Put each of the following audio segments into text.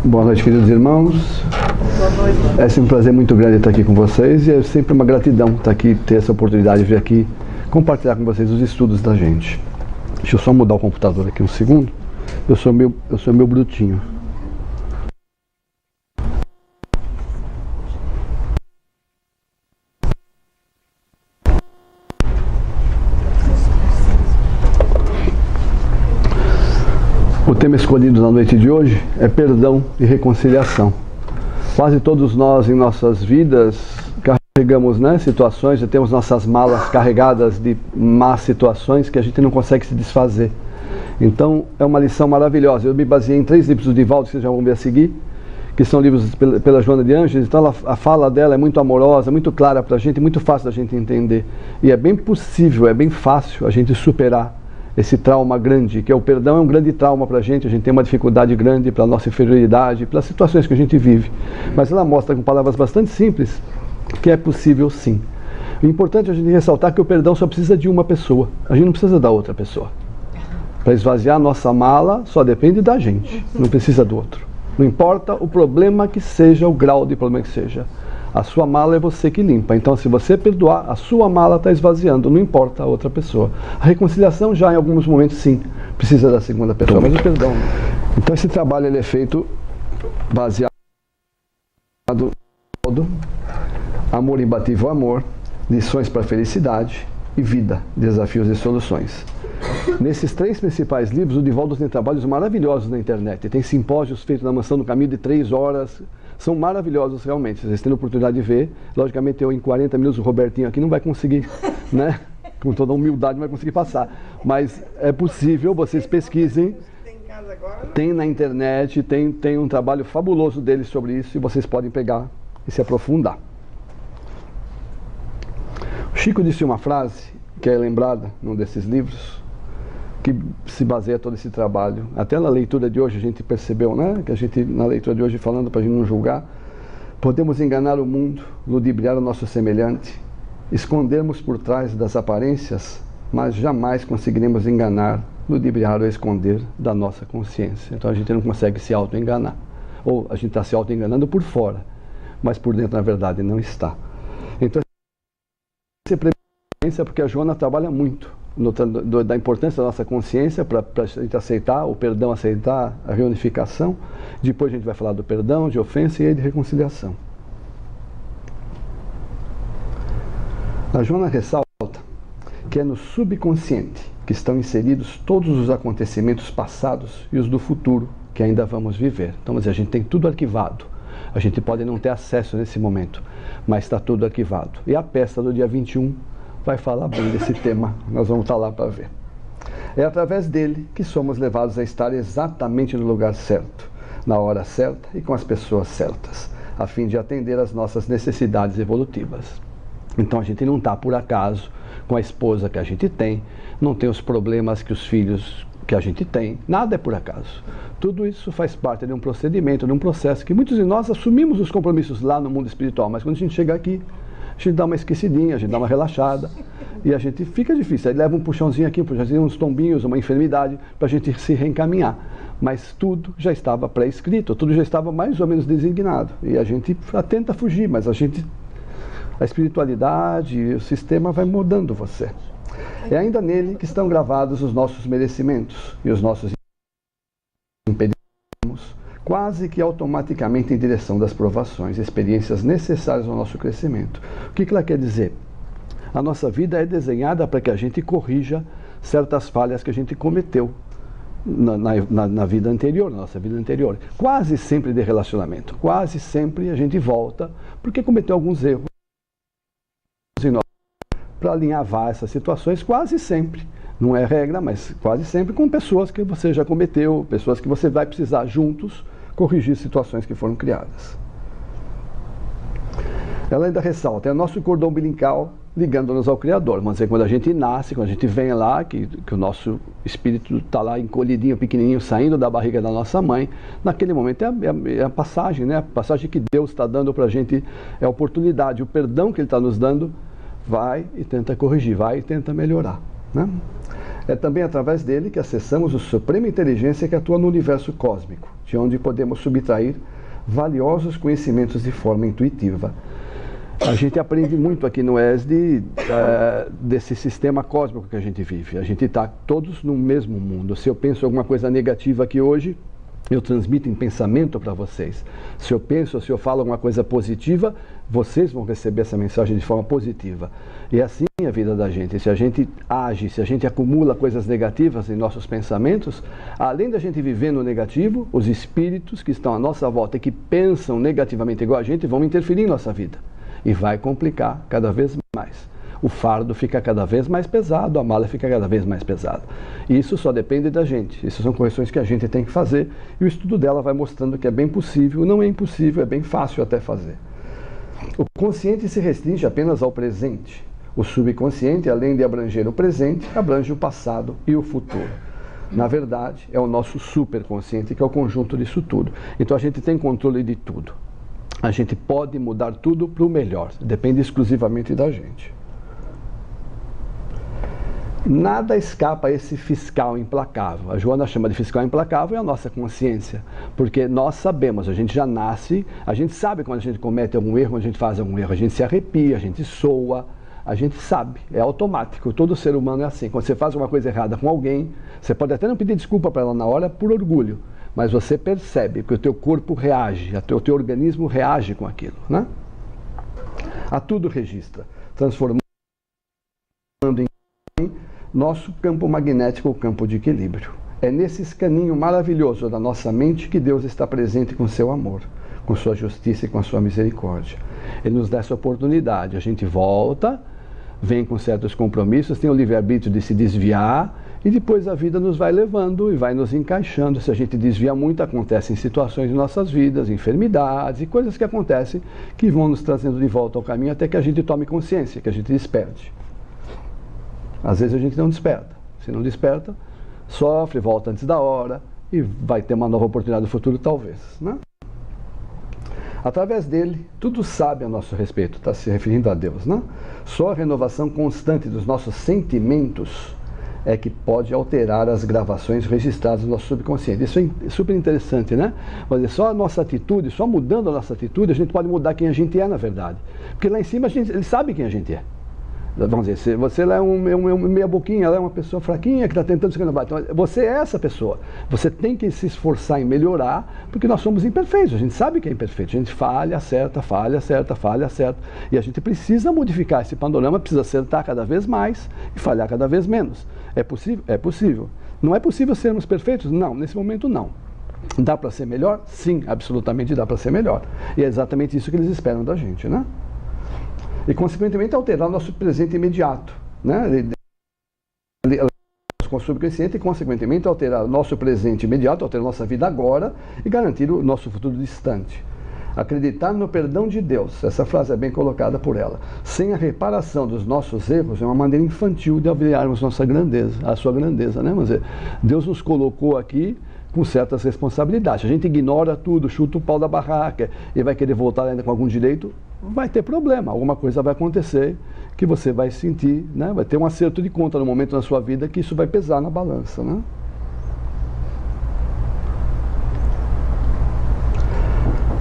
Boa noite, queridos irmãos. Boa noite. É sempre um prazer muito grande estar aqui com vocês e é sempre uma gratidão estar aqui, ter essa oportunidade de vir aqui compartilhar com vocês os estudos da gente. Deixa eu só mudar o computador aqui um segundo. Eu sou meu brutinho. O tema escolhido na noite de hoje é perdão e reconciliação. Quase todos nós em nossas vidas carregamos, situações, já temos nossas malas carregadas de más situações que a gente não consegue se desfazer. Então é uma lição maravilhosa. Eu me baseei em 3 livros do Divaldo, que vocês já vão ver a seguir, que são livros pela Joana de Ângeles. Então a fala dela é muito amorosa, muito clara para a gente, muito fácil da gente entender. E é bem possível, é bem fácil a gente superar esse trauma grande, que é o perdão, é um grande trauma para a gente tem uma dificuldade grande para a nossa inferioridade, pelas situações que a gente vive. Mas ela mostra com palavras bastante simples que é possível sim. O importante é a gente ressaltar que o perdão só precisa de uma pessoa, a gente não precisa da outra pessoa. Para esvaziar a nossa mala só depende da gente, não precisa do outro. Não importa o problema que seja, o grau de problema que seja. A sua mala é você que limpa. Então, se você perdoar, a sua mala está esvaziando, não importa a outra pessoa. A reconciliação já, em alguns momentos, sim, precisa da segunda pessoa, mas o perdão não. Então, esse trabalho ele é feito baseado no amor imbatível, amor, lições para a felicidade e vida, desafios e soluções. Nesses 3 principais livros, o Divaldo tem trabalhos maravilhosos na internet. Tem simpósios feitos na Mansão do Caminho de 3 horas. São maravilhosos realmente, vocês têm a oportunidade de ver. Logicamente eu em 40 minutos, o Robertinho aqui não vai conseguir, com toda a humildade não vai conseguir passar. Mas é possível, vocês pesquisem, tem na internet, tem um trabalho fabuloso deles sobre isso e vocês podem pegar e se aprofundar. O Chico disse uma frase que é lembrada num desses livros, que se baseia todo esse trabalho. Até na leitura de hoje a gente percebeu, que a gente, na leitura de hoje, falando para a gente não julgar, podemos enganar o mundo, ludibriar o nosso semelhante, escondermos por trás das aparências, mas jamais conseguiremos enganar, ludibriar ou esconder da nossa consciência. Então a gente não consegue se auto-enganar. Ou a gente está se auto-enganando por fora, mas por dentro, na verdade, não está. Então, essa é porque a Joana trabalha muito da importância da nossa consciência para a gente aceitar o perdão, aceitar a reunificação. Depois a gente vai falar do perdão, de ofensa e de reconciliação. A Joana ressalta que é no subconsciente que estão inseridos todos os acontecimentos passados e os do futuro que ainda vamos viver. Então, a gente tem tudo arquivado. A gente pode não ter acesso nesse momento, mas está tudo arquivado. E a peça do dia 21 vai falar bem desse tema, nós vamos estar lá para ver. É através dele que somos levados a estar exatamente no lugar certo, na hora certa e com as pessoas certas, a fim de atender às nossas necessidades evolutivas. Então a gente não está por acaso com a esposa que a gente tem, não tem os problemas que os filhos que a gente tem, nada é por acaso. Tudo isso faz parte de um procedimento, de um processo que muitos de nós assumimos os compromissos lá no mundo espiritual, mas quando a gente chega aqui, a gente dá uma esquecidinha, a gente dá uma relaxada e a gente fica difícil. Aí leva um puxãozinho aqui, um puxãozinho, uns tombinhos, uma enfermidade para a gente se reencaminhar. Mas tudo já estava pré-escrito, tudo já estava mais ou menos designado. E a gente tenta fugir, mas a espiritualidade, o sistema vai mudando você. É ainda nele que estão gravados os nossos merecimentos e os nossos impedimentos, quase que automaticamente em direção das provações, experiências necessárias ao nosso crescimento. O que ela quer dizer? A nossa vida é desenhada para que a gente corrija certas falhas que a gente cometeu na vida anterior, na nossa vida anterior. Quase sempre de relacionamento, quase sempre a gente volta porque cometeu alguns erros para alinhavar essas situações, quase sempre. Não é regra, mas quase sempre com pessoas que você já cometeu, pessoas que você vai precisar juntos corrigir situações que foram criadas. Ela ainda ressalta, é o nosso cordão umbilical ligando-nos ao Criador. Vamos dizer, quando a gente nasce, quando a gente vem lá, que o nosso espírito está lá encolhidinho, pequenininho, saindo da barriga da nossa mãe, naquele momento é a passagem, a passagem que Deus está dando para a gente, é a oportunidade, o perdão que Ele está nos dando, vai e tenta corrigir, vai e tenta melhorar. É também através dele que acessamos a suprema inteligência que atua no universo cósmico, de onde podemos subtrair valiosos conhecimentos de forma intuitiva. A gente aprende muito aqui no ESD desse sistema cósmico que a gente vive. A gente está todos no mesmo mundo. Se eu penso alguma coisa negativa aqui hoje, eu transmito em pensamento para vocês. Se eu penso, se eu falo alguma coisa positiva, vocês vão receber essa mensagem de forma positiva. E assim é a vida da gente. Se a gente age, se a gente acumula coisas negativas em nossos pensamentos, além da gente viver no negativo, os espíritos que estão à nossa volta e que pensam negativamente igual a gente vão interferir em nossa vida. E vai complicar cada vez mais. O fardo fica cada vez mais pesado, a mala fica cada vez mais pesada. E isso só depende da gente. Essas são correções que a gente tem que fazer. E o estudo dela vai mostrando que é bem possível, não é impossível, é bem fácil até fazer. O consciente se restringe apenas ao presente. O subconsciente, além de abranger o presente, abrange o passado e o futuro. Na verdade, é o nosso superconsciente que é o conjunto disso tudo. Então a gente tem controle de tudo. A gente pode mudar tudo para o melhor. Depende exclusivamente da gente. Nada escapa a esse fiscal implacável. A Joana chama de fiscal implacável é a nossa consciência, porque nós sabemos, a gente já nasce, a gente sabe quando a gente comete algum erro, quando a gente faz algum erro, a gente se arrepia, a gente soa, a gente sabe, é automático, todo ser humano é assim. Quando você faz uma coisa errada com alguém, você pode até não pedir desculpa para ela na hora por orgulho, mas você percebe que o teu corpo reage, o teu organismo reage com aquilo, né? A tudo registra, transformando em nosso campo magnético, o campo de equilíbrio. É nesse escaninho maravilhoso da nossa mente que Deus está presente com seu amor, com sua justiça e com a sua misericórdia. Ele nos dá essa oportunidade, a gente volta, vem com certos compromissos, tem o livre-arbítrio de se desviar, e depois a vida nos vai levando e vai nos encaixando. Se a gente desvia muito, acontecem situações em nossas vidas, enfermidades e coisas que acontecem que vão nos trazendo de volta ao caminho até que a gente tome consciência, que a gente desperte. Às vezes a gente não desperta. Se não desperta, sofre, volta antes da hora e vai ter uma nova oportunidade no futuro, talvez, né? Através dele, tudo sabe a nosso respeito, está se referindo a Deus, né? Só a renovação constante dos nossos sentimentos é que pode alterar as gravações registradas no nosso subconsciente. Isso é super interessante, né? Mas só a nossa atitude, só mudando a nossa atitude, a gente pode mudar quem a gente é, na verdade. Porque lá em cima ele sabe quem a gente é. Vamos dizer, se você é meia boquinha, ela é uma pessoa fraquinha que está tentando se renovar. Então, você é essa pessoa. Você tem que se esforçar em melhorar, porque nós somos imperfeitos. A gente sabe que é imperfeito. A gente falha, acerta, falha, acerta, falha, acerta. E a gente precisa modificar esse panorama, precisa acertar cada vez mais e falhar cada vez menos. É possível? É possível. Não é possível sermos perfeitos? Não, nesse momento não. Dá para ser melhor? Sim, absolutamente dá para ser melhor. E é exatamente isso que eles esperam da gente, né? E, consequentemente, alterar o nosso presente imediato, né? Com o subconsciente e, consequentemente, alterar o nosso presente imediato, alterar a nossa vida agora e garantir o nosso futuro distante. Acreditar no perdão de Deus, essa frase é bem colocada por ela, sem a reparação dos nossos erros, é uma maneira infantil de avaliarmos nossa grandeza, a sua grandeza, né? Vamos dizer, Deus nos colocou aqui com certas responsabilidades. A gente ignora tudo, chuta o pau da barraca e vai querer voltar ainda com algum direito, vai ter problema, alguma coisa vai acontecer que você vai sentir, né? Vai ter um acerto de conta no momento na sua vida que isso vai pesar na balança, né?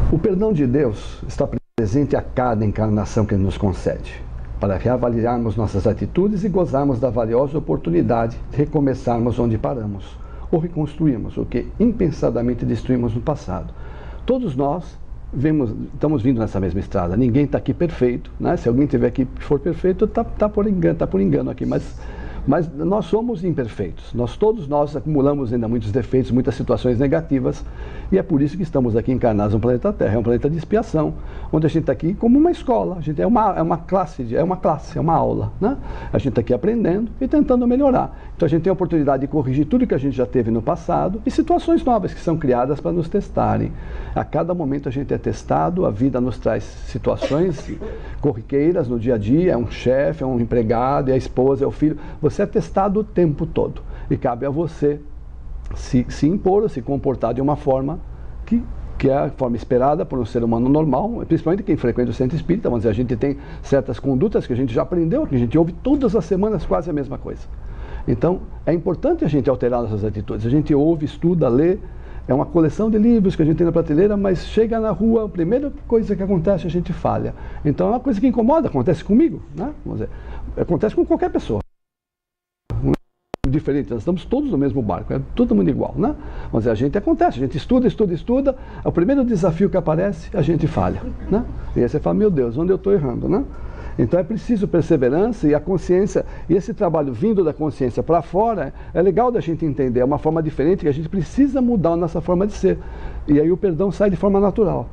O perdão de Deus está presente a cada encarnação que Ele nos concede, para reavaliarmos nossas atitudes e gozarmos da valiosa oportunidade de recomeçarmos onde paramos, ou reconstruirmos o que impensadamente destruímos no passado. Todos nós estamos vindo nessa mesma estrada, ninguém está aqui perfeito, né? Se alguém estiver aqui e for perfeito, está por engano aqui, mas nós somos imperfeitos, todos nós acumulamos ainda muitos defeitos, muitas situações negativas, e é por isso que estamos aqui encarnados no planeta Terra. É um planeta de expiação, onde a gente está aqui como uma escola, a gente é uma classe, é uma aula, né? A gente está aqui aprendendo e tentando melhorar. Então a gente tem a oportunidade de corrigir tudo que a gente já teve no passado e situações novas que são criadas para nos testarem. A cada momento a gente é testado, a vida nos traz situações corriqueiras no dia a dia, é um chefe, é um empregado, é a esposa, é o filho. Você é testado o tempo todo e cabe a você se impor, se comportar de uma forma que é a forma esperada por um ser humano normal, principalmente quem frequenta o centro espírita. Vamos dizer, a gente tem certas condutas que a gente já aprendeu, que a gente ouve todas as semanas quase a mesma coisa. Então, é importante a gente alterar nossas atitudes. A gente ouve, estuda, lê, é uma coleção de livros que a gente tem na prateleira, mas chega na rua, a primeira coisa que acontece, a gente falha. Então, é uma coisa que incomoda, acontece comigo, né? Vamos dizer, acontece com qualquer pessoa. Diferente, nós estamos todos no mesmo barco, é todo mundo igual, né? Mas a gente acontece, a gente estuda, o primeiro desafio que aparece, a gente falha, né? E aí você fala, meu Deus, onde eu estou errando, né? Então é preciso perseverança e a consciência, e esse trabalho vindo da consciência para fora, é legal da gente entender, é uma forma diferente que a gente precisa mudar a nossa forma de ser. E aí o perdão sai de forma natural.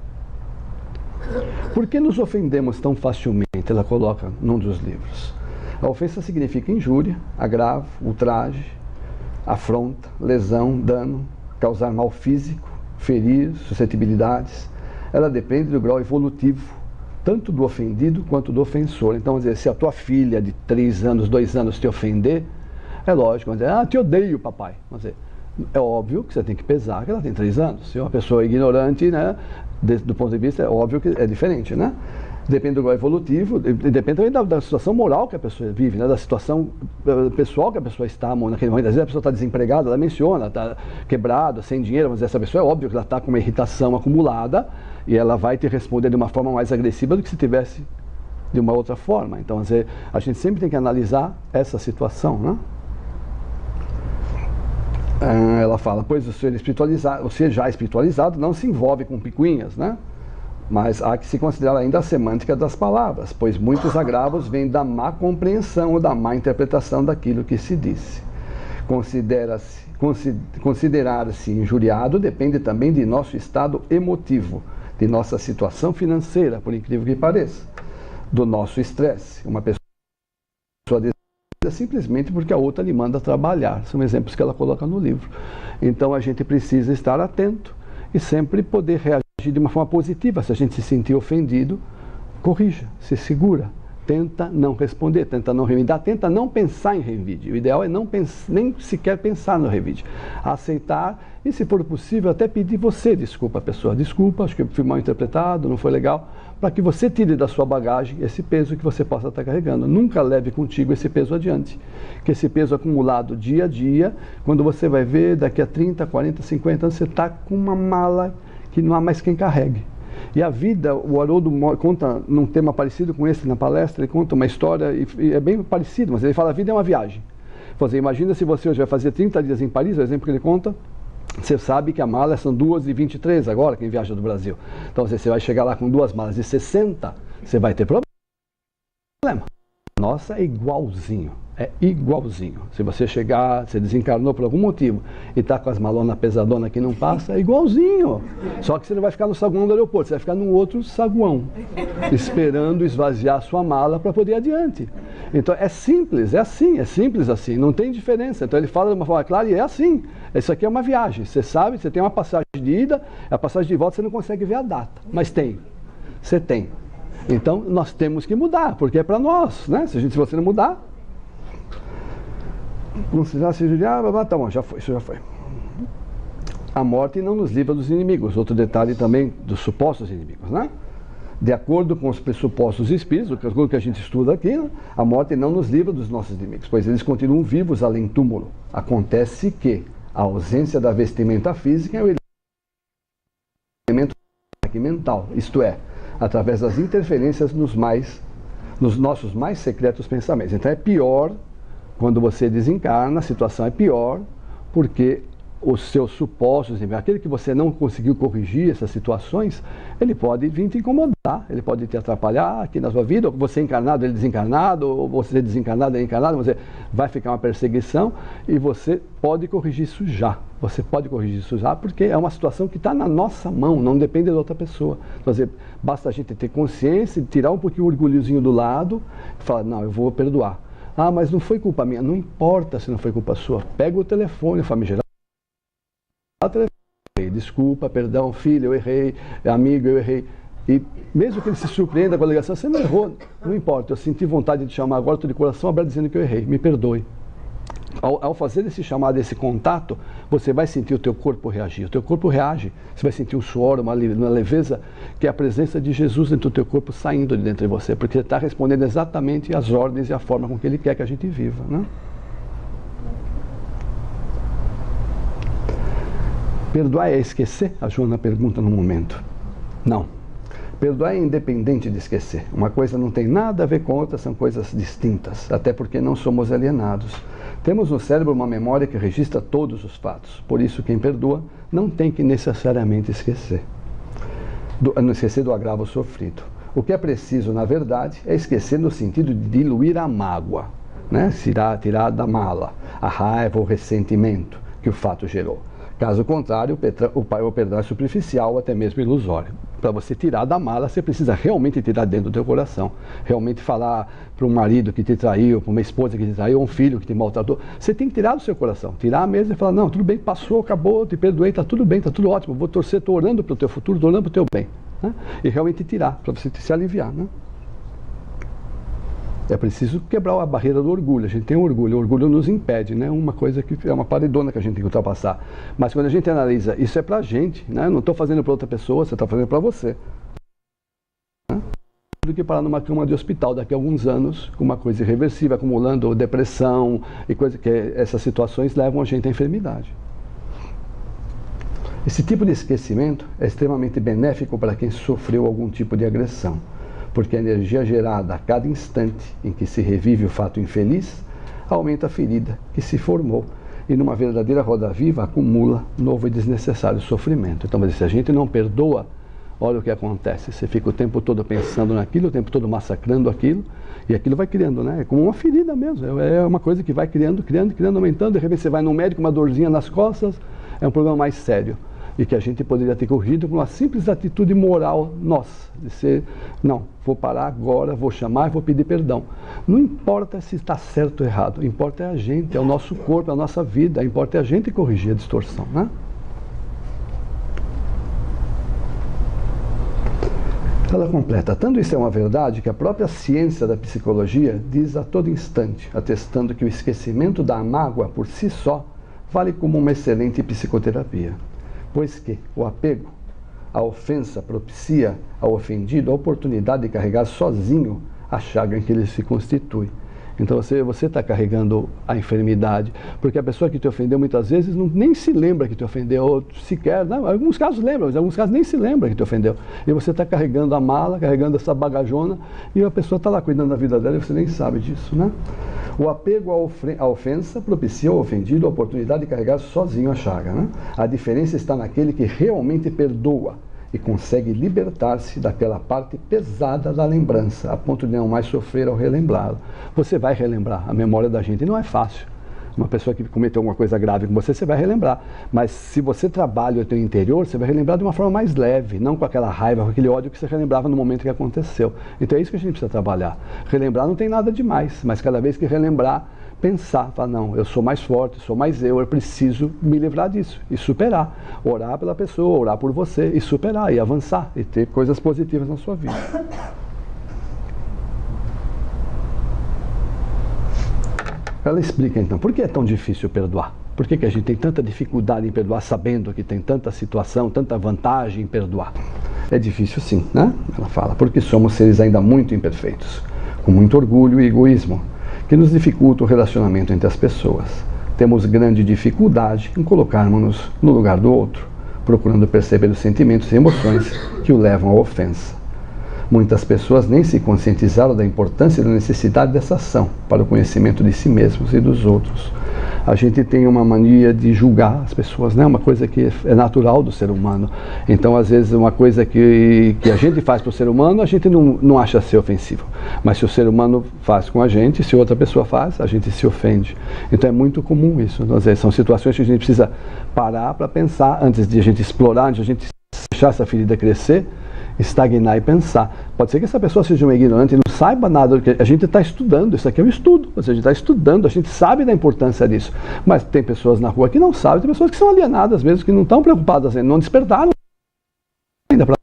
Por que nos ofendemos tão facilmente? Ela coloca num dos livros. A ofensa significa injúria, agravo, ultraje, afronta, lesão, dano, causar mal físico, ferir, suscetibilidades. Ela depende do grau evolutivo, tanto do ofendido quanto do ofensor. Então, vamos dizer, se a tua filha de 3 anos, 2 anos te ofender, é lógico, vamos dizer, te odeio, papai. Vamos dizer, é óbvio que você tem que pesar que ela tem 3 anos. Se é uma pessoa ignorante, né, do ponto de vista, é óbvio que é diferente, né? Depende do grau evolutivo, depende também da situação moral que a pessoa vive, né? Da situação pessoal que a pessoa está naquele momento. Às vezes a pessoa está desempregada, ela menciona, está quebrada, sem dinheiro, mas essa pessoa é óbvio que ela está com uma irritação acumulada e ela vai te responder de uma forma mais agressiva do que se tivesse de uma outra forma. Então, a gente sempre tem que analisar essa situação, né? Ela fala, pois o ser já espiritualizado não se envolve com picuinhas, né? Mas há que se considerar ainda a semântica das palavras, pois muitos agravos vêm da má compreensão ou da má interpretação daquilo que se disse. Considerar-se injuriado depende também de nosso estado emotivo, de nossa situação financeira, por incrível que pareça, do nosso estresse. Uma pessoa simplesmente porque a outra lhe manda trabalhar. São exemplos que ela coloca no livro. Então a gente precisa estar atento e sempre poder reagir de uma forma positiva. Se a gente se sentir ofendido, corrija, se segura, tenta não responder, tenta não revidar, tenta não pensar em revide. O ideal é não nem sequer pensar no revide. Aceitar e, se for possível, até pedir você desculpa a pessoa. Desculpa, acho que eu fui mal interpretado, não foi legal, para que você tire da sua bagagem esse peso que você possa estar carregando. Nunca leve contigo esse peso adiante. Que esse peso acumulado dia a dia, quando você vai ver, daqui a 30, 40, 50 anos, você está com uma mala que não há mais quem carregue. E a vida, o Haroldo conta num tema parecido com esse na palestra, ele conta uma história, e é bem parecido, mas ele fala, a vida é uma viagem. Você imagina se você hoje vai fazer 30 dias em Paris, o exemplo que ele conta, você sabe que a mala são 2h23 agora, quem viaja do Brasil. Então você vai chegar lá com 2 malas de 60, você vai ter problema. Nossa, é igualzinho. É igualzinho. Se você chegar, você desencarnou por algum motivo e está com as malonas pesadonas que não passa, é igualzinho. Só que você não vai ficar no saguão do aeroporto, você vai ficar num outro saguão, esperando esvaziar a sua mala para poder ir adiante. Então é simples, é simples assim, não tem diferença. Então ele fala de uma forma clara e é assim. Isso aqui é uma viagem, você sabe, você tem uma passagem de ida, a passagem de volta você não consegue ver a data, mas tem, você tem. Então nós temos que mudar, porque é para nós, né? Se você não mudar, considerar-se injuriar, tá bom, já foi, isso já foi. A morte não nos livra dos inimigos. Outro detalhe também dos supostos inimigos, né? De acordo com os pressupostos espíritos, o que a gente estuda aqui, né? A morte não nos livra dos nossos inimigos, pois eles continuam vivos além do túmulo. Acontece que a ausência da vestimenta física é o elemento mental, isto é, através das interferências nos nossos mais secretos pensamentos. Então é pior. Quando você desencarna, a situação é pior, porque os seus supostos, aquele que você não conseguiu corrigir essas situações, ele pode vir te incomodar, ele pode te atrapalhar aqui na sua vida, ou você encarnado, ele desencarnado, ou você desencarnado, ele encarnado, você vai ficar uma perseguição e você pode corrigir isso já. Você pode corrigir isso já, porque é uma situação que está na nossa mão, não depende da outra pessoa. Basta a gente ter consciência, tirar um pouquinho o orgulhozinho do lado e falar, não, eu vou perdoar. Ah, mas não foi culpa minha. Não importa se não foi culpa sua. Pega o telefone, famigerado. Desculpa, perdão, filho, eu errei. Amigo, eu errei. E mesmo que ele se surpreenda com a ligação, você não errou. Não importa, eu senti vontade de chamar agora, estou de coração aberto dizendo que eu errei. Me perdoe. Ao fazer esse chamado, esse contato, você vai sentir o teu corpo reagir. O teu corpo reage. Você vai sentir um suor, uma leveza, que é a presença de Jesus dentro do teu corpo saindo de dentro de você, porque ele está respondendo exatamente às ordens e à forma com que ele quer que a gente viva, né? Perdoar é esquecer? A Joana pergunta no momento. Não. Perdoar é independente de esquecer. Uma coisa não tem nada a ver com outra, são coisas distintas, até porque não somos alienados. Temos no cérebro uma memória que registra todos os fatos. Por isso, quem perdoa não tem que necessariamente esquecer. Não esquecer do agravo sofrido. O que é preciso, na verdade, é esquecer no sentido de diluir a mágoa, né? Tirar da mala a raiva ou ressentimento que o fato gerou. Caso contrário, o perdão é superficial, até mesmo ilusório. Para você tirar da mala, você precisa realmente tirar dentro do teu coração. Realmente falar para um marido que te traiu, para uma esposa que te traiu, ou um filho que te maltratou. Você tem que tirar do seu coração. Tirar mesmo e falar, não, tudo bem, passou, acabou, te perdoei, está tudo bem, está tudo ótimo. Vou torcer, estou orando para o teu futuro, estou orando para o teu bem. Né? E realmente tirar, para você se aliviar. Né? É preciso quebrar a barreira do orgulho. A gente tem orgulho, o orgulho nos impede, né? Uma coisa que é uma paredona que a gente tem que ultrapassar. Mas quando a gente analisa, isso é pra gente, né? Eu não estou fazendo para outra pessoa, você está fazendo para você. Né? Do que parar numa cama de hospital daqui a alguns anos, com uma coisa irreversível, acumulando depressão e coisa que essas situações levam a gente à enfermidade. Esse tipo de esquecimento é extremamente benéfico para quem sofreu algum tipo de agressão, porque a energia gerada a cada instante em que se revive o fato infeliz aumenta a ferida que se formou e numa verdadeira roda viva acumula novo e desnecessário sofrimento. Então, se a gente não perdoa, olha o que acontece, você fica o tempo todo pensando naquilo, o tempo todo massacrando aquilo, e aquilo vai criando, né? É como uma ferida mesmo, é uma coisa que vai criando, aumentando, de repente você vai no médico, uma dorzinha nas costas, é um problema mais sério. E que a gente poderia ter corrigido com uma simples atitude moral nossa, de ser, não, vou parar agora, vou chamar e vou pedir perdão. Não importa se está certo ou errado, importa é a gente, é o nosso corpo, é a nossa vida, importa é a gente corrigir a distorção, né? Ela completa, tanto isso é uma verdade que a própria ciência da psicologia diz a todo instante, atestando que o esquecimento da mágoa por si só vale como uma excelente psicoterapia. Pois que o apego, a ofensa propicia ao ofendido a oportunidade de carregar sozinho a chaga em que ele se constitui. Então você está carregando a enfermidade, porque a pessoa que te ofendeu muitas vezes nem se lembra que te ofendeu, ou sequer, né? Em alguns casos lembra, mas em alguns casos nem se lembra que te ofendeu. E você está carregando a mala, carregando essa bagajona, e a pessoa está lá cuidando da vida dela e você nem sabe disso, né? O apego à ofensa propicia ao ofendido a oportunidade de carregar sozinho a chaga, né? A diferença está naquele que realmente perdoa e consegue libertar-se daquela parte pesada da lembrança, a ponto de não mais sofrer ao relembrá-la. Você vai relembrar, a memória da gente não é fácil. Uma pessoa que cometeu alguma coisa grave com você, você vai relembrar. Mas se você trabalha o teu interior, você vai relembrar de uma forma mais leve, não com aquela raiva, com aquele ódio que você relembrava no momento que aconteceu. Então é isso que a gente precisa trabalhar. Relembrar não tem nada demais, mas cada vez que relembrar, pensar, falar, não, eu sou mais forte, sou mais eu preciso me livrar disso e superar. Orar pela pessoa, orar por você e superar, e avançar, e ter coisas positivas na sua vida. Ela explica então, por que é tão difícil perdoar? Por que a gente tem tanta dificuldade em perdoar, sabendo que tem tanta situação, tanta vantagem em perdoar? É difícil sim, né? Ela fala, porque somos seres ainda muito imperfeitos, com muito orgulho e egoísmo, que nos dificulta o relacionamento entre as pessoas. Temos grande dificuldade em colocarmos-nos no lugar do outro, procurando perceber os sentimentos e emoções que o levam à ofensa. Muitas pessoas nem se conscientizaram da importância e da necessidade dessa ação para o conhecimento de si mesmos e dos outros. A gente tem uma mania de julgar as pessoas, né? Uma coisa que é natural do ser humano. Então, às vezes, uma coisa que a gente faz para o ser humano, a gente não acha ser ofensivo. Mas se o ser humano faz com a gente, se outra pessoa faz, a gente se ofende. Então, é muito comum isso. Então, às vezes, são situações que a gente precisa parar para pensar, antes de a gente explorar, antes de a gente deixar essa ferida crescer, estagnar e pensar. Pode ser que essa pessoa seja uma ignorante e não saiba nada, porque a gente está estudando, isso aqui é um estudo, a gente está estudando, a gente sabe da importância disso, mas tem pessoas na rua que não sabem, tem pessoas que são alienadas mesmo, que não estão preocupadas, não despertaram ainda para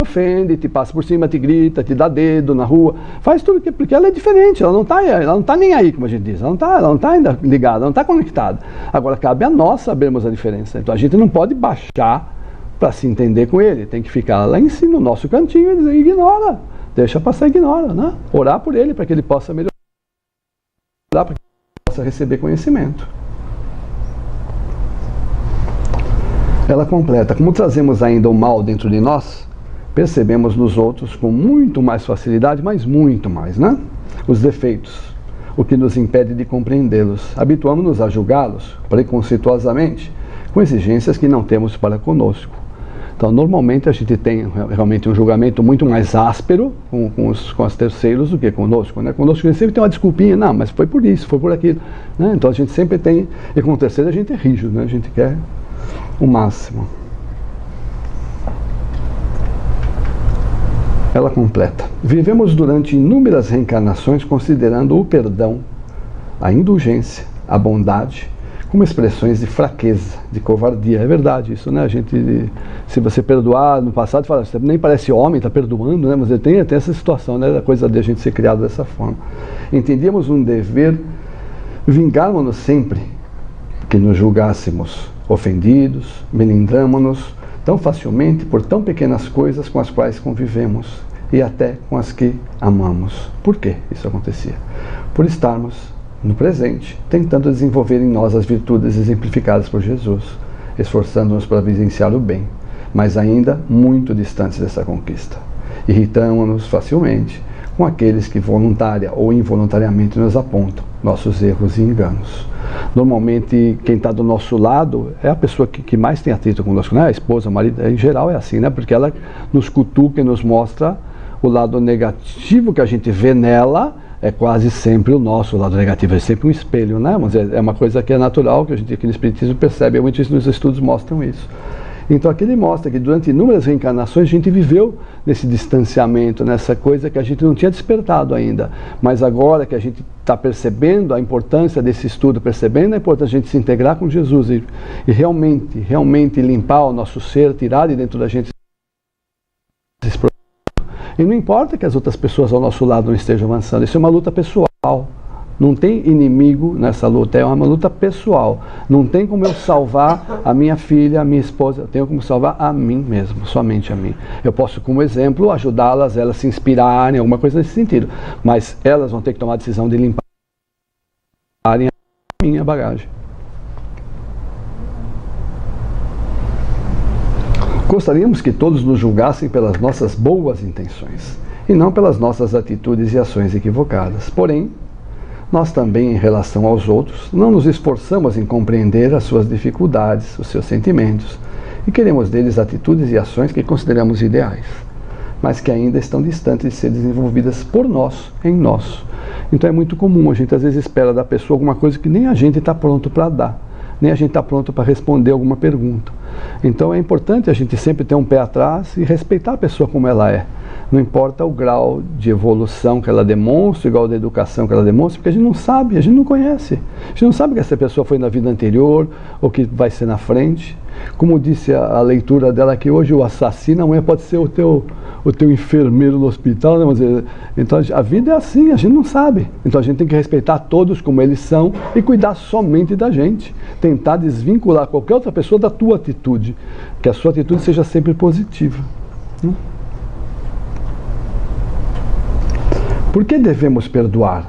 ofende, te passa por cima, te grita, te dá dedo na rua, faz tudo porque ela é diferente, ela não está nem aí, como a gente diz, ela não tá ainda ligada, ela não está conectada. Agora cabe a nós sabermos a diferença, então a gente não pode baixar para se entender com ele, tem que ficar lá em cima, no nosso cantinho, e dizer, ignora, deixa passar, ignora, né? Orar por ele, para que ele possa melhorar, para que ele possa receber conhecimento. Ela completa: como trazemos ainda o mal dentro de nós, percebemos nos outros com muito mais facilidade, mas muito mais, né? Os defeitos, o que nos impede de compreendê-los. Habituamos-nos a julgá-los preconceituosamente, com exigências que não temos para conosco. Então, normalmente a gente tem realmente um julgamento muito mais áspero com os terceiros do que conosco, né? Conosco a gente sempre tem uma desculpinha: não, mas foi por isso, foi por aquilo, né? Então a gente sempre tem, e com o terceiro a gente é rígido, né? A gente quer o máximo. Ela completa: vivemos durante inúmeras reencarnações considerando o perdão, a indulgência, a bondade como expressões de fraqueza, de covardia. É verdade isso, né? A gente, se você perdoar no passado, fala, você nem parece homem, está perdoando, né? Mas tem essa situação, né? A coisa de a gente ser criado dessa forma. Entendíamos um dever vingarmos-nos sempre que nos julgássemos ofendidos, melindramos-nos tão facilmente por tão pequenas coisas com as quais convivemos e até com as que amamos. Por que isso acontecia? Por estarmos no presente, tentando desenvolver em nós as virtudes exemplificadas por Jesus, esforçando-nos para vivenciar o bem, mas ainda muito distantes dessa conquista. Irritamos-nos facilmente com aqueles que voluntária ou involuntariamente nos apontam nossos erros e enganos. Normalmente, quem está do nosso lado é a pessoa que mais tem atrito conosco, né? A esposa, o marido, em geral é assim, né? Porque ela nos cutuca e nos mostra o lado negativo que a gente vê nela. É quase sempre o nosso lado negativo, é sempre um espelho, né? Mas é uma coisa que é natural, que a gente aqui no Espiritismo percebe, muitos nos estudos mostram isso. Então aqui ele mostra que durante inúmeras reencarnações a gente viveu nesse distanciamento, nessa coisa que a gente não tinha despertado ainda. Mas agora que a gente está percebendo a importância desse estudo, percebendo a importância de a gente se integrar com Jesus e realmente limpar o nosso ser, tirar de dentro da gente esses problemas. E não importa que as outras pessoas ao nosso lado não estejam avançando, isso é uma luta pessoal. Não tem inimigo nessa luta, é uma luta pessoal. Não tem como eu salvar a minha filha, a minha esposa, eu tenho como salvar a mim mesmo, somente a mim. Eu posso, como exemplo, ajudá-las, elas se inspirarem, alguma coisa nesse sentido. Mas elas vão ter que tomar a decisão de limparem a minha bagagem. Gostaríamos que todos nos julgassem pelas nossas boas intenções, e não pelas nossas atitudes e ações equivocadas. Porém, nós também, em relação aos outros, não nos esforçamos em compreender as suas dificuldades, os seus sentimentos, e queremos deles atitudes e ações que consideramos ideais, mas que ainda estão distantes de ser desenvolvidas por nós, em nós. Então é muito comum, a gente às vezes espera da pessoa alguma coisa que nem a gente está pronto para dar, nem a gente está pronto para responder alguma pergunta. Então é importante a gente sempre ter um pé atrás e respeitar a pessoa como ela é. Não importa o grau de evolução que ela demonstra, o grau de educação que ela demonstra, porque a gente não sabe, a gente não conhece. A gente não sabe que essa pessoa foi na vida anterior ou que vai ser na frente. Como disse a leitura dela aqui hoje, o assassino amanhã pode ser o teu enfermeiro no hospital, né? Mas, então a vida é assim, a gente não sabe. Então a gente tem que respeitar todos como eles são e cuidar somente da gente. Tentar desvincular qualquer outra pessoa da tua atitude, que a sua atitude seja sempre positiva. Por que devemos perdoar?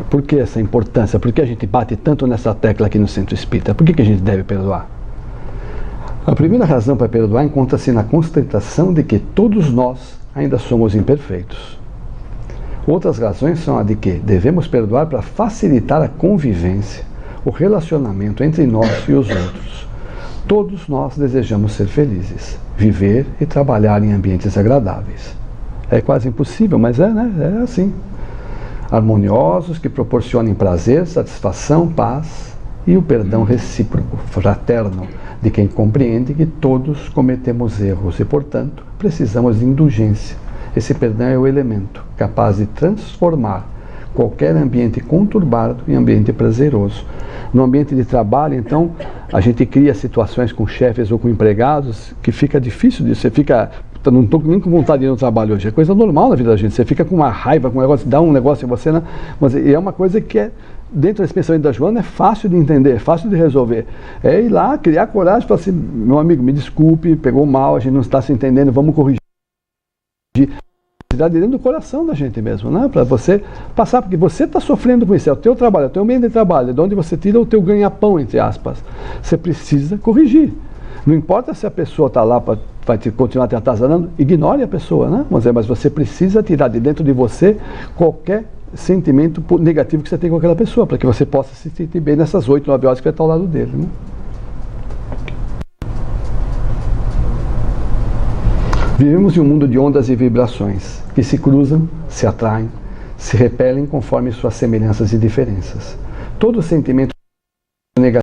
Por que essa importância? Por que a gente bate tanto nessa tecla aqui no Centro Espírita? Por que a gente deve perdoar? A primeira razão para perdoar encontra-se na constatação de que todos nós ainda somos imperfeitos. Outras razões são a de que devemos perdoar para facilitar a convivência, o relacionamento entre nós e os outros. Todos nós desejamos ser felizes, viver e trabalhar em ambientes agradáveis. É quase impossível, mas é assim. Harmoniosos, que proporcionem prazer, satisfação, paz e o perdão recíproco, fraterno, de quem compreende que todos cometemos erros e, portanto, precisamos de indulgência. Esse perdão é o elemento capaz de transformar qualquer ambiente conturbado em ambiente prazeroso. No ambiente de trabalho, então, a gente cria situações com chefes ou com empregados que fica difícil de você fica... Não estou nem com vontade de ir no trabalho hoje, é coisa normal na vida da gente, você fica com uma raiva, com um negócio, dá um negócio em você, né? Mas é uma coisa que é, dentro desse pensamento da Joana, é fácil de entender, é fácil de resolver. É ir lá, criar coragem e falar assim, meu amigo, me desculpe, pegou mal, a gente não está se entendendo, vamos corrigir. Dentro do coração da gente mesmo, né? Para você passar, porque você está sofrendo com isso, é o teu trabalho, é o teu meio de trabalho, é de onde você tira o teu ganha-pão, entre aspas. Você precisa corrigir. Não importa se a pessoa está lá para continuar te atazanando, ignore a pessoa, né? Vamos dizer, mas você precisa tirar de dentro de você qualquer sentimento negativo que você tem com aquela pessoa, para que você possa se sentir bem nessas 8, 9 horas que vai estar ao lado dele, né? Vivemos em um mundo de ondas e vibrações que se cruzam, se atraem, se repelem conforme suas semelhanças e diferenças. Todo sentimento negativo,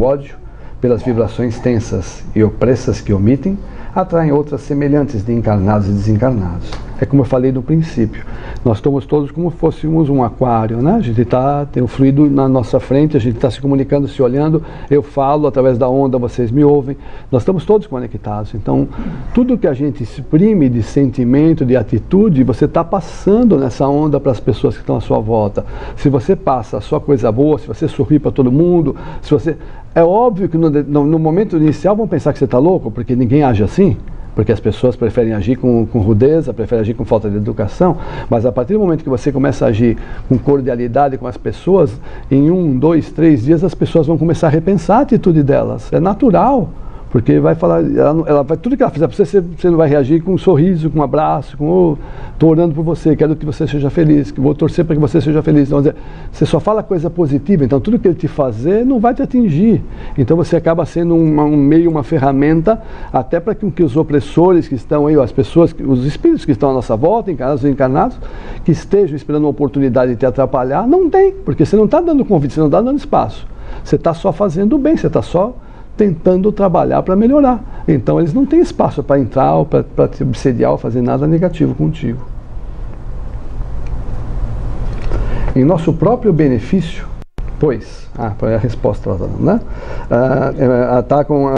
ódio, pelas vibrações tensas e opressas que omitem, atraem outras semelhantes de encarnados e desencarnados. É como eu falei no princípio, nós estamos todos como fôssemos um aquário, né? A gente tem o fluido na nossa frente, a gente está se comunicando, se olhando, eu falo através da onda, vocês me ouvem, nós estamos todos conectados. Então, tudo que a gente exprime de sentimento, de atitude, você está passando nessa onda para as pessoas que estão à sua volta. Se você passa só coisa boa, se você sorri para todo mundo, se você... É óbvio que no momento inicial vão pensar que você está louco, porque ninguém age assim. Porque as pessoas preferem agir com rudeza, preferem agir com falta de educação, mas a partir do momento que você começa a agir com cordialidade com as pessoas, em 1, 2, 3 dias as pessoas vão começar a repensar a atitude delas. É natural, porque vai falar, ela vai, tudo que ela fizer para você, você não vai reagir com um sorriso, com um abraço, com estou orando por você, quero que você seja feliz, que vou torcer para que você seja feliz. Então, você só fala coisa positiva, então tudo que ele te fazer não vai te atingir. Então você acaba sendo um meio, uma ferramenta, até para que os opressores que estão aí, as pessoas, os espíritos que estão à nossa volta, encarnados ou encarnados, que estejam esperando uma oportunidade de te atrapalhar, não tem, porque você não está dando convite, você não está dando espaço. Você está só fazendo bem, você está só tentando trabalhar para melhorar. Então eles não têm espaço para entrar ou para te obsediar ou fazer nada negativo contigo. Em nosso próprio benefício, pois, foi a resposta, né? Atacam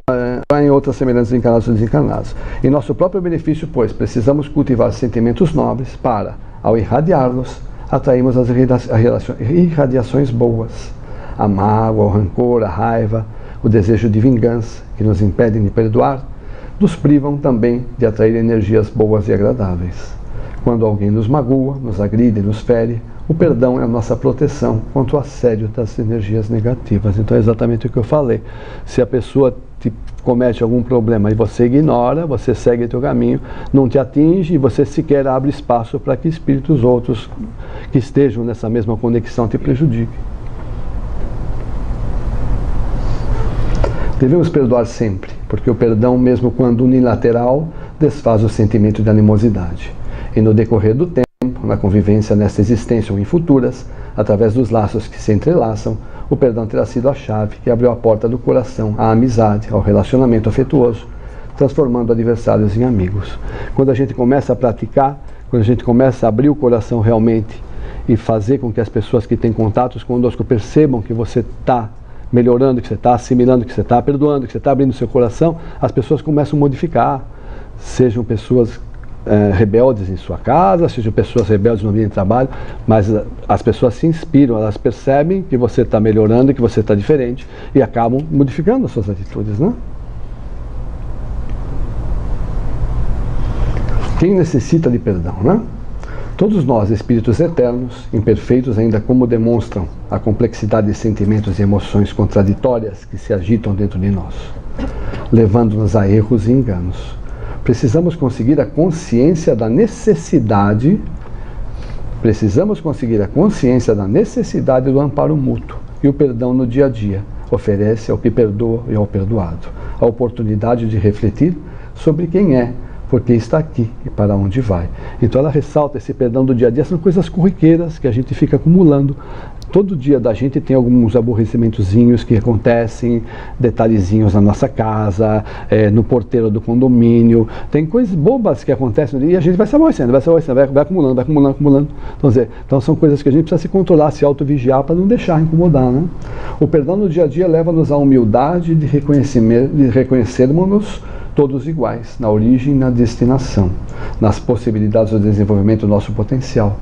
em outras semelhanças encarnados e desencarnados. Em nosso próprio benefício, pois, precisamos cultivar sentimentos nobres para, ao irradiá-los, atrairmos as irradiações boas. A mágoa, o rancor, a raiva, o desejo de vingança, que nos impedem de perdoar, nos privam também de atrair energias boas e agradáveis. Quando alguém nos magoa, nos agride e nos fere, o perdão é a nossa proteção contra o assédio das energias negativas. Então é exatamente o que eu falei. Se a pessoa te comete algum problema e você ignora, você segue o teu caminho, não te atinge e você sequer abre espaço para que espíritos outros que estejam nessa mesma conexão te prejudiquem. Devemos perdoar sempre, porque o perdão, mesmo quando unilateral, desfaz o sentimento de animosidade. E no decorrer do tempo, na convivência nesta existência ou em futuras, através dos laços que se entrelaçam, o perdão terá sido a chave que abriu a porta do coração à amizade, ao relacionamento afetuoso, transformando adversários em amigos. Quando a gente começa a praticar, quando a gente começa a abrir o coração realmente e fazer com que as pessoas que têm contatos conosco percebam que você está melhorando, que você está assimilando, que você está perdoando, que você está abrindo seu coração, as pessoas começam a modificar. Sejam pessoas rebeldes em sua casa, sejam pessoas rebeldes no ambiente de trabalho, mas as pessoas se inspiram, elas percebem que você está melhorando, que você está diferente e acabam modificando as suas atitudes, né? Quem necessita de perdão, né? Todos nós, espíritos eternos, imperfeitos ainda como demonstram a complexidade de sentimentos e emoções contraditórias que se agitam dentro de nós, levando-nos a erros e enganos. Precisamos conseguir a consciência da necessidade do amparo mútuo, e o perdão no dia a dia oferece ao que perdoa e ao perdoado a oportunidade de refletir sobre quem é, porque está aqui e para onde vai. Então ela ressalta esse perdão do dia a dia, são coisas corriqueiras que a gente fica acumulando. Todo dia da gente tem alguns aborrecimentozinhos que acontecem, detalhezinhos na nossa casa, no porteiro do condomínio, tem coisas bobas que acontecem e a gente vai se aborrecendo, vai acumulando. Então são coisas que a gente precisa se controlar, se autovigiar para não deixar incomodar, né? O perdão no dia a dia leva-nos à humildade de reconhecermos-nos todos iguais, na origem e na destinação, nas possibilidades do desenvolvimento do nosso potencial,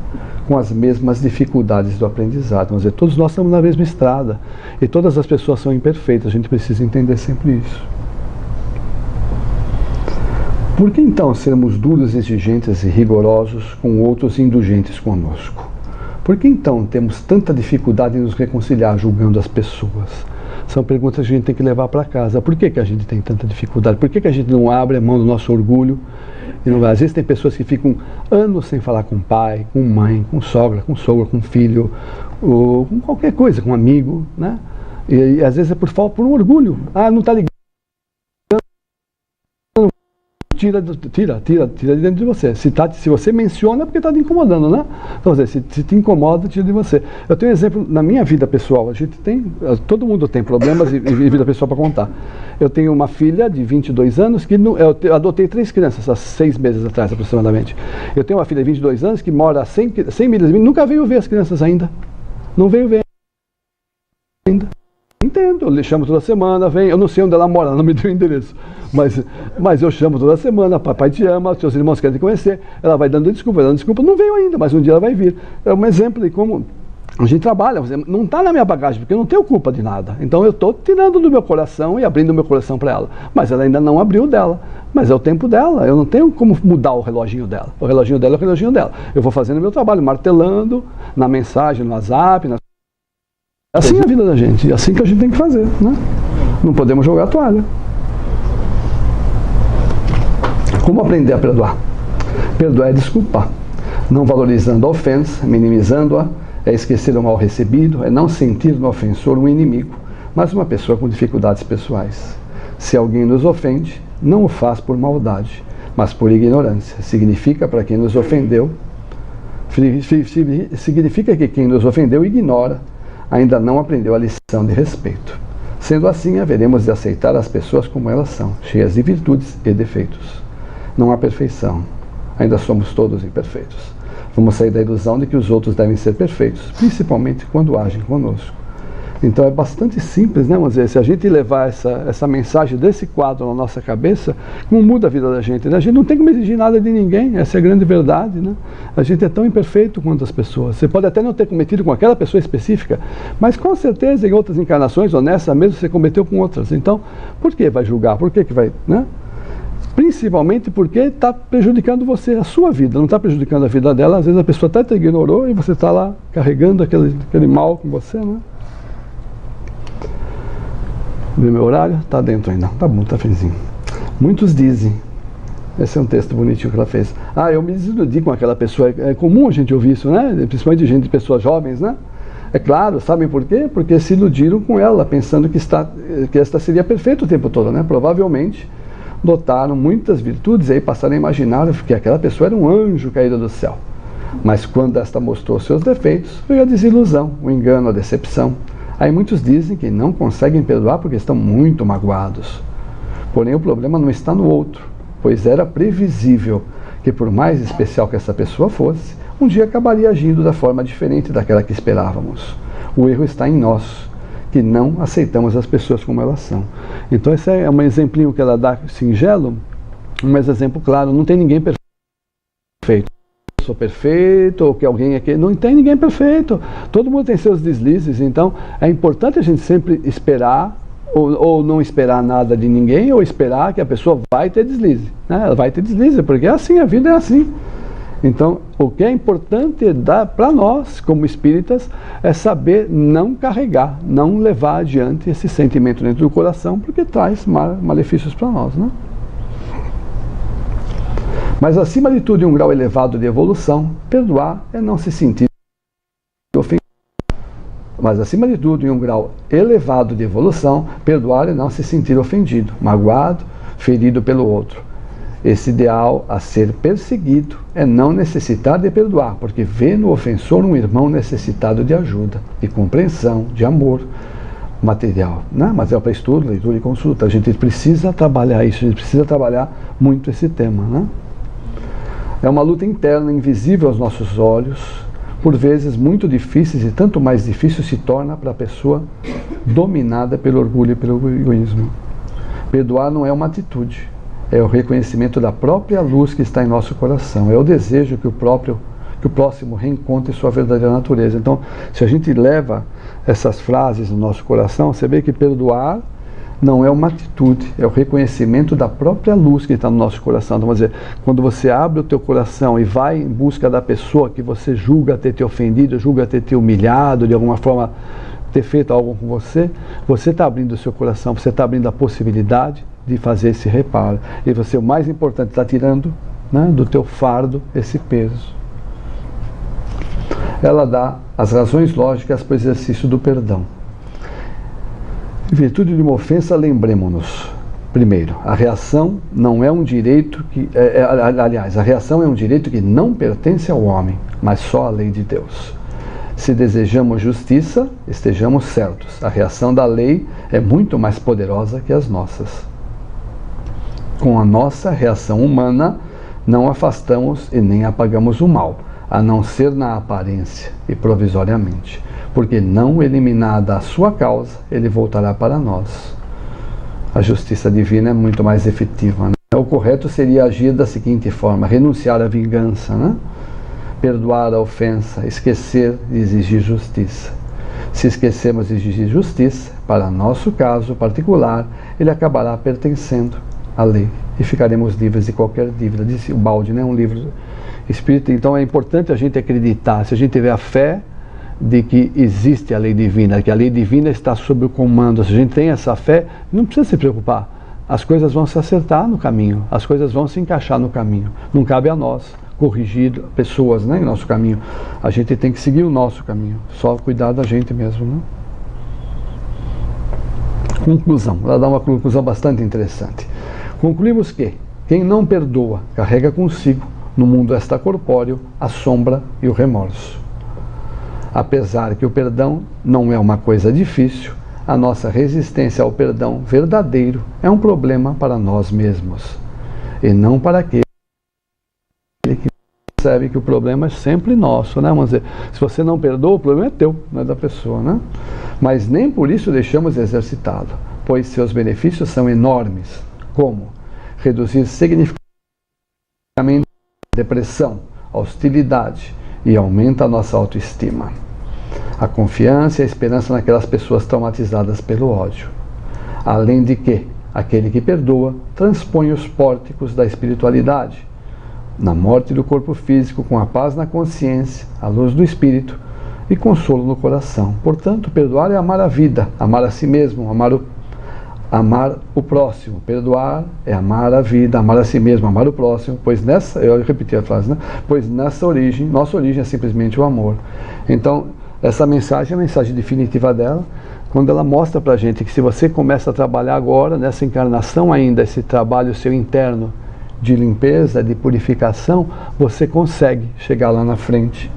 com as mesmas dificuldades do aprendizado. Vamos dizer, todos nós estamos na mesma estrada e todas as pessoas são imperfeitas, a gente precisa entender sempre isso. Por que então sermos duros, exigentes e rigorosos com outros indulgentes conosco? Por que então temos tanta dificuldade em nos reconciliar julgando as pessoas? São perguntas que a gente tem que levar para casa. Por que a gente tem tanta dificuldade? Por que a gente não abre a mão do nosso orgulho? E não vai? Às vezes tem pessoas que ficam anos sem falar com pai, com mãe, com sogra, com sogro, com filho, ou com qualquer coisa, com um amigo, né? E às vezes é por um orgulho. Ah, não está ligando. Tira de dentro de você. Se você menciona, é porque está te incomodando, né? Então, se te incomoda, tira de você. Eu tenho um exemplo na minha vida pessoal. Todo mundo tem problemas e vida pessoal para contar. Eu tenho uma filha de 22 anos que eu adotei 3 crianças há 6 meses atrás, aproximadamente. Eu tenho uma filha de 22 anos que mora a 100 milhas de mim, nunca veio ver as crianças ainda. Não veio ver ainda. Entendo, eu lhe chamo toda semana, vem, eu não sei onde ela mora, ela não me deu o endereço, mas eu chamo toda semana, papai te ama, seus irmãos querem te conhecer, ela vai dando desculpa, não veio ainda, mas um dia ela vai vir. É um exemplo de como a gente trabalha, não está na minha bagagem, porque eu não tenho culpa de nada, então eu estou tirando do meu coração e abrindo o meu coração para ela, mas ela ainda não abriu o dela, mas é o tempo dela, eu não tenho como mudar o reloginho dela, o reloginho dela é o reloginho dela, eu vou fazendo o meu trabalho, martelando, na mensagem, no WhatsApp, assim é a vida da gente, é assim que a gente tem que fazer, né? Não podemos jogar a toalha. Como aprender a perdoar? Perdoar é desculpar, não valorizando a ofensa, minimizando-a, é esquecer o mal recebido, é não sentir no ofensor um inimigo, mas uma pessoa com dificuldades pessoais. Se alguém nos ofende, não o faz por maldade, mas por ignorância. Significa para quem nos ofendeu, significa que quem nos ofendeu ignora, ainda não aprendeu a lição de respeito. Sendo assim, haveremos de aceitar as pessoas como elas são, cheias de virtudes e defeitos. Não há perfeição, ainda somos todos imperfeitos. Vamos sair da ilusão de que os outros devem ser perfeitos, principalmente quando agem conosco. Então é bastante simples, né? Vamos dizer, se a gente levar essa mensagem desse quadro na nossa cabeça, como muda a vida da gente, né? A gente não tem como exigir nada de ninguém, essa é a grande verdade, né? A gente é tão imperfeito quanto as pessoas. Você pode até não ter cometido com aquela pessoa específica, mas com certeza em outras encarnações, ou nessa mesmo, você cometeu com outras. Então, por que vai julgar? Por que vai, né? Principalmente porque está prejudicando você, a sua vida, não está prejudicando a vida dela. Às vezes a pessoa até te ignorou e você está lá carregando aquele mal com você, né? Vê meu horário? Está dentro ainda. Tá bom, tá finzinho. Muitos dizem, esse é um texto bonitinho que ela fez, eu me desiludi com aquela pessoa. É comum a gente ouvir isso, né? Principalmente de pessoas jovens, né? É claro, sabem por quê? Porque se iludiram com ela, pensando que esta seria perfeita o tempo todo, né? Provavelmente dotaram muitas virtudes e aí passaram a imaginar que aquela pessoa era um anjo caído do céu. Mas quando esta mostrou seus defeitos, veio a desilusão, o engano, a decepção. Aí muitos dizem que não conseguem perdoar porque estão muito magoados. Porém, o problema não está no outro, pois era previsível que, por mais especial que essa pessoa fosse, um dia acabaria agindo da forma diferente daquela que esperávamos. O erro está em nós, que não aceitamos as pessoas como elas são. Então, esse é um exemplinho que ela dá singelo, mas exemplo claro, não tem ninguém perfeito. Sou perfeito, ou que alguém aqui... Não tem ninguém perfeito. Todo mundo tem seus deslizes, então é importante a gente sempre esperar, ou não esperar nada de ninguém, ou esperar que a pessoa vai ter deslize, né? Ela vai ter deslize, porque é assim, a vida é assim. Então, o que é importante para nós, como espíritas, é saber não carregar, não levar adiante esse sentimento dentro do coração, porque traz malefícios para nós, né? Mas, acima de tudo, em um grau elevado de evolução, perdoar é não se sentir ofendido. Mas, acima de tudo, em um grau elevado de evolução, perdoar é não se sentir ofendido, magoado, ferido pelo outro. Esse ideal a ser perseguido é não necessitar de perdoar, porque vê no ofensor um irmão necessitado de ajuda, de compreensão, de amor material, né? Material para estudo, leitura e consulta. A gente precisa trabalhar isso, a gente precisa trabalhar muito esse tema, né? É uma luta interna, invisível aos nossos olhos, por vezes muito difícil, e tanto mais difícil se torna para a pessoa dominada pelo orgulho e pelo egoísmo. Perdoar não é uma atitude, é o reconhecimento da própria luz que está em nosso coração, é o desejo que o próximo reencontre sua verdadeira natureza. Então, se a gente leva essas frases no nosso coração, você vê que perdoar não é uma atitude, é o reconhecimento da própria luz que está no nosso coração. Então, vamos dizer, quando você abre o teu coração e vai em busca da pessoa que você julga ter te ofendido, julga ter te humilhado, de alguma forma ter feito algo com você, você está abrindo o seu coração, você está abrindo a possibilidade de fazer esse reparo. E você, o mais importante, está tirando, né, do teu fardo esse peso. Ela dá as razões lógicas para o exercício do perdão. Em virtude de uma ofensa, lembremos-nos. Primeiro, a reação não é um direito que... aliás, a reação é um direito que não pertence ao homem, mas só à lei de Deus. Se desejamos justiça, estejamos certos. A reação da lei é muito mais poderosa que as nossas. Com a nossa reação humana, não afastamos e nem apagamos o mal, a não ser na aparência e provisoriamente. Porque não eliminada a sua causa, ele voltará para nós. A justiça divina é muito mais efetiva, né? O correto seria agir da seguinte forma: renunciar à vingança, né? Perdoar a ofensa, esquecer de exigir justiça. Se esquecermos de exigir justiça, para nosso caso particular, ele acabará pertencendo à lei e ficaremos livres de qualquer dívida. Disse o Balde, né? Um livro espírita. Então é importante a gente acreditar, se a gente tiver a fé de que existe a lei divina, que a lei divina está sob o comando, se a gente tem essa fé, não precisa se preocupar. As coisas vão se acertar no caminho, as coisas vão se encaixar no caminho. Não cabe a nós corrigir pessoas, né, em nosso caminho. A gente tem que seguir o nosso caminho, só cuidar da gente mesmo, né? Conclusão, ela dá uma conclusão bastante interessante. Concluímos que quem não perdoa carrega consigo, no mundo extracorpóreo, a sombra e o remorso. Apesar que o perdão não é uma coisa difícil, a nossa resistência ao perdão verdadeiro é um problema para nós mesmos, e não para aquele que percebe que o problema é sempre nosso, né? Vamos dizer, se você não perdoa, o problema é teu, não é da pessoa, né? Mas nem por isso deixamos de exercitá-lo, pois seus benefícios são enormes, como reduzir significativamente a depressão, a hostilidade, e aumenta a nossa autoestima, a confiança e a esperança naquelas pessoas traumatizadas pelo ódio. Além de que, aquele que perdoa transpõe os pórticos da espiritualidade, na morte do corpo físico, com a paz na consciência, a luz do espírito e consolo no coração. Portanto, perdoar é amar a vida, amar a si mesmo, amar o próximo. Perdoar é amar a vida, amar a si mesmo, amar o próximo, pois nessa, eu repeti a frase, né? Pois nessa origem, nossa origem é simplesmente o amor. Então, essa mensagem é a mensagem definitiva dela, quando ela mostra pra gente que se você começa a trabalhar agora, nessa encarnação ainda, esse trabalho seu interno de limpeza, de purificação, você consegue chegar lá na frente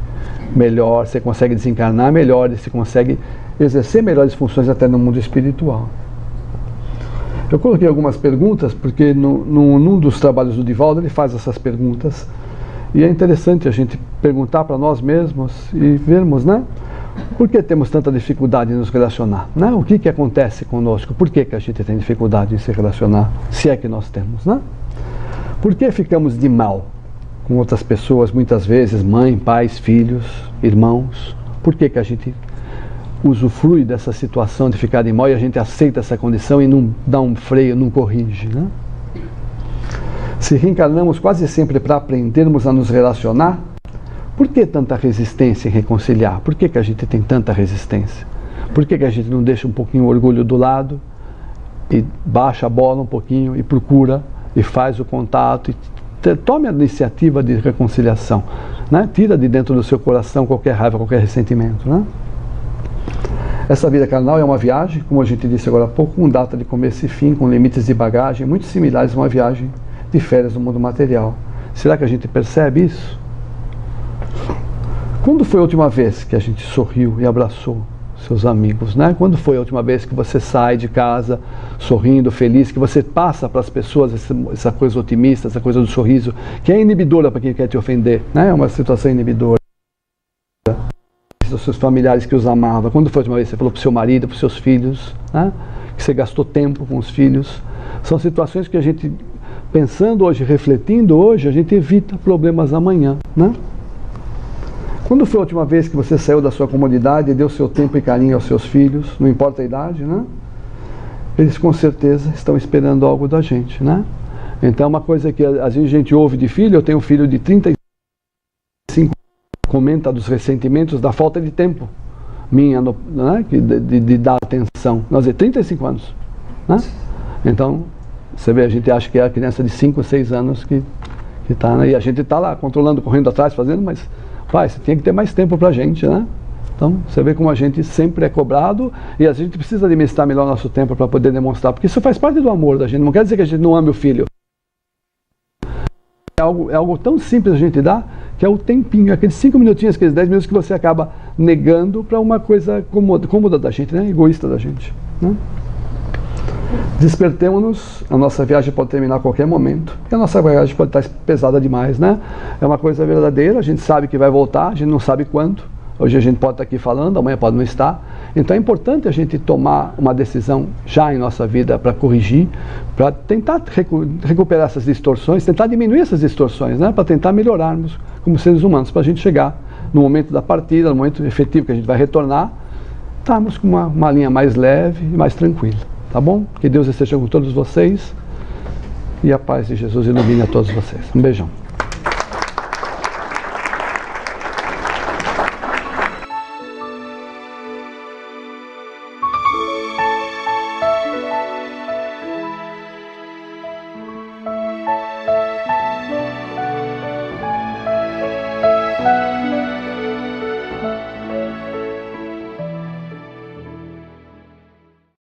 melhor, você consegue desencarnar melhor, você consegue exercer melhores funções até no mundo espiritual. Eu coloquei algumas perguntas, porque num dos trabalhos do Divaldo ele faz essas perguntas. E é interessante a gente perguntar para nós mesmos e vermos, né? Por que temos tanta dificuldade em nos relacionar? Né? O que acontece conosco? Por que a gente tem dificuldade em se relacionar? Se é que nós temos, né? Por que ficamos de mal com outras pessoas, muitas vezes, mãe, pais, filhos, irmãos? Por que a gente usufrui dessa situação de ficar de mal e a gente aceita essa condição e não dá um freio, não corrige, né? Se reencarnamos quase sempre para aprendermos a nos relacionar, por que tanta resistência em reconciliar? Por que a gente tem tanta resistência? Por que a gente não deixa um pouquinho o orgulho do lado e baixa a bola um pouquinho e procura e faz o contato e tome a iniciativa de reconciliação, né? Tira de dentro do seu coração qualquer raiva, qualquer ressentimento, né? Essa vida carnal é uma viagem, como a gente disse agora há pouco, com data de começo e fim, com limites de bagagem, muito similares a uma viagem de férias no mundo material. Será que a gente percebe isso? Quando foi a última vez que a gente sorriu e abraçou seus amigos, né? Quando foi a última vez que você sai de casa sorrindo, feliz, que você passa para as pessoas essa coisa otimista, essa coisa do sorriso, que é inibidora para quem quer te ofender, né? É uma situação inibidora. Os seus familiares que os amava. Quando foi a última vez que você falou para o seu marido, para os seus filhos, né? Que você gastou tempo com os filhos? São situações que a gente, pensando hoje, refletindo hoje, a gente evita problemas amanhã, né? Quando foi a última vez que você saiu da sua comodidade e deu seu tempo e carinho aos seus filhos, não importa a idade, né? eles com certeza estão esperando algo da gente, né? Então, uma coisa que às vezes a gente ouve de filho, eu tenho um filho de 35, comenta dos ressentimentos da falta de tempo minha, né? de dar atenção. Nós temos 35 anos, né? Então, você vê, a gente acha que é a criança de 5, 6 anos que está, né? E a gente está lá, controlando, correndo atrás, fazendo, mas, pai, você tinha que ter mais tempo pra gente, né? Então, você vê como a gente sempre é cobrado e a gente precisa administrar melhor o nosso tempo para poder demonstrar, porque isso faz parte do amor da gente, não quer dizer que a gente não ame o filho. É algo tão simples a gente dá, que é o tempinho, aqueles 5 minutinhos, aqueles 10 minutos que você acaba negando para uma coisa cômoda da gente, né? Egoísta da gente, né? Despertemos-nos, a nossa viagem pode terminar a qualquer momento, e a nossa viagem pode estar pesada demais, né? É uma coisa verdadeira, a gente sabe que vai voltar, a gente não sabe quando. Hoje a gente pode estar aqui falando, amanhã pode não estar. Então é importante a gente tomar uma decisão já em nossa vida para corrigir, para tentar recuperar essas distorções, tentar diminuir essas distorções, né? Para tentar melhorarmos como seres humanos, para a gente chegar no momento da partida, no momento efetivo que a gente vai retornar, estarmos com uma linha mais leve e mais tranquila. Tá bom? Que Deus esteja com todos vocês e a paz de Jesus ilumine a todos vocês. Um beijão.